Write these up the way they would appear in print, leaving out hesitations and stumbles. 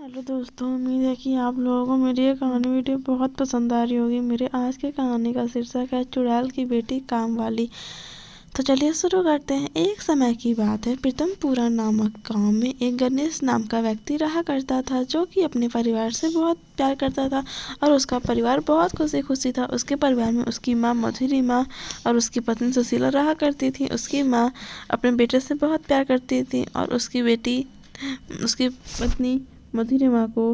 Hello दोस्तों, उम्मीद है कि आप लोगों को मेरी ये कहानी वीडियो बहुत पसंद आ रही होगी। मेरे आज के कहानी का शीर्षक है चुड़ैल की बेटी काम वाली। तो चलिए शुरू करते हैं। एक समय की बात है, प्रीतमपुरा नामक गांव में एक गणेश नाम का व्यक्ति रहा करता था, जो कि अपने परिवार से बहुत प्यार करता था और उसका परिवार बहुत खुशी खुशी था। उसके परिवार में उसकी माँ मधुरी माँ और उसकी पत्नी सुशीला रहा करती थी। उसकी माँ अपने बेटे से बहुत प्यार करती थी और उसकी पत्नी मधुरी माँ को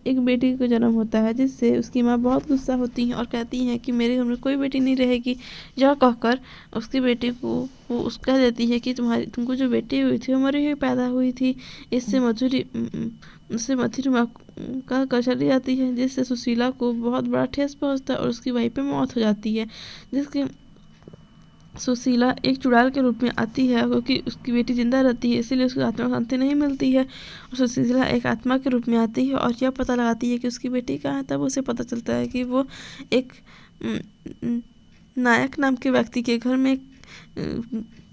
एक बेटी का जन्म होता है, जिससे उसकी माँ बहुत गुस्सा होती हैं और कहती हैं कि मेरे घर में कोई बेटी नहीं रहेगी। यह कहकर उसकी बेटी को वो कह देती है कि तुमको जो बेटी हुई थी वो मरी हुई पैदा हुई थी। इससे मधुरी माँ का चली जाती है, जिससे सुशीला को बहुत बड़ा ठेस पहुँचता है और उसकी वहीं पे मौत हो जाती है। जिसके सुशीला एक चुड़ैल के रूप में आती है, क्योंकि उसकी बेटी जिंदा रहती है, इसीलिए उसकी आत्मा को शांति नहीं मिलती है। सुशीला एक आत्मा के रूप में आती है और यह पता लगाती है कि उसकी बेटी कहाँ है। तब उसे पता चलता है कि वो एक नायक नाम के व्यक्ति के घर में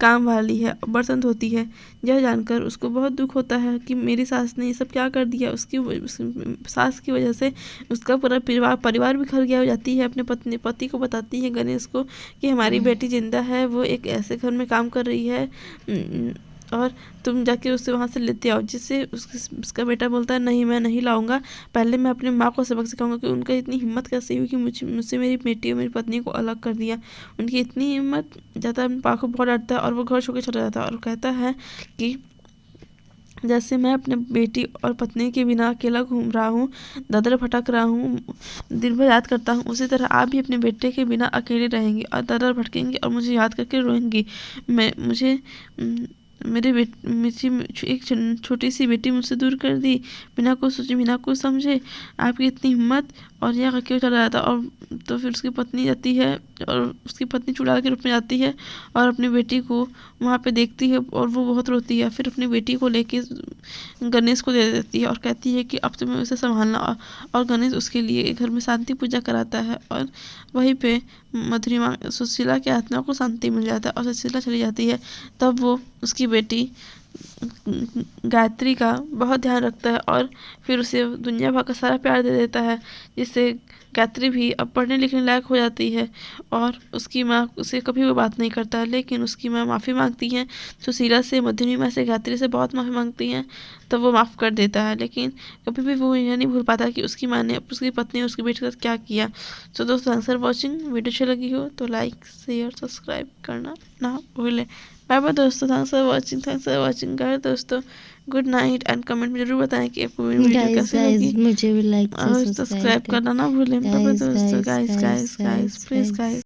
काम वाली है, बर्तन धोती है। यह जानकर उसको बहुत दुख होता है कि मेरी सास ने ये सब क्या कर दिया। उसकी सास की वजह से उसका पूरा परिवार बिखर गया हो जाती है। अपने पति को बताती है, गणेश को, कि हमारी बेटी जिंदा है, वो एक ऐसे घर में काम कर रही है और तुम जाके उसे वहाँ से लेते आओ। जिससे उसका बेटा बोलता है, नहीं मैं नहीं लाऊंगा, पहले मैं अपनी माँ को सबक सिखाऊंगा कि उनका इतनी हिम्मत कैसे हुई कि मुझसे मेरी बेटी और मेरी पत्नी को अलग कर दिया। उनकी इतनी हिम्मत जाता है, अपनी माँ को बहुत डरता है और वो घर छोड़ के चला जाता है और कहता है कि जैसे मैं अपने बेटी और पत्नी के बिना अकेला घूम रहा हूँ, दर भटक रहा हूँ, दिन भर याद करता हूँ, उसी तरह आप भी अपने बेटे के बिना अकेले रहेंगी और दर भटकेंगी और मुझे याद करके रोएंगी। मेरी एक छोटी सी बेटी मुझसे दूर कर दी, बिना कुछ सोचे बिना कुछ समझे। आपकी इतनी हिम्मत, और यह क्यों चला जाता। और तो फिर उसकी पत्नी जाती है और उसकी पत्नी चुड़ैल के रूप में जाती है और अपनी बेटी को वहाँ पे देखती है और वो बहुत रोती है। फिर अपनी बेटी को लेके गणेश को दे देती है और कहती है कि अब तुम्हें उसे संभालना। और गणेश उसके लिए घर में शांति पूजा कराता है और वहीं पे मधुरी माँ सुशीला की आत्मा को शांति मिल जाता है और सुशीला चली जाती है। तब वो उसकी बेटी गायत्री का बहुत ध्यान रखता है और फिर उसे दुनिया भर का सारा प्यार दे देता है, जिससे गायत्री भी अब पढ़ने लिखने लायक हो जाती है। और उसकी माँ उसे कभी वो बात नहीं करता है, लेकिन उसकी माँ माफ़ी मांगती हैं सुशीला से, मधुरी माँ से, गायत्री से बहुत माफ़ी मांगती हैं, तब वो माफ़ कर देता है। लेकिन कभी भी वो यह नहीं भूल पाता कि उसकी माँ ने उसकी पत्नी और उसकी बेटी के साथ क्या किया। तो दोस्तों, थैंक्स फॉर वॉचिंग। वीडियो अच्छी लगी हो तो लाइक शेयर सब्सक्राइब करना ना भूलें। बाय बाय दोस्तों, थैंक्स फॉर वॉचिंग गाइस। दोस्तों गुड नाइट एंड कमेंट में जरूर बताएं कि आपको मेरी वीडियो कैसी लगी मुझे भी लाइक और सब्सक्राइब करना ना भूलें। बाय बाय दोस्तों, गाइस प्लीज गाइस।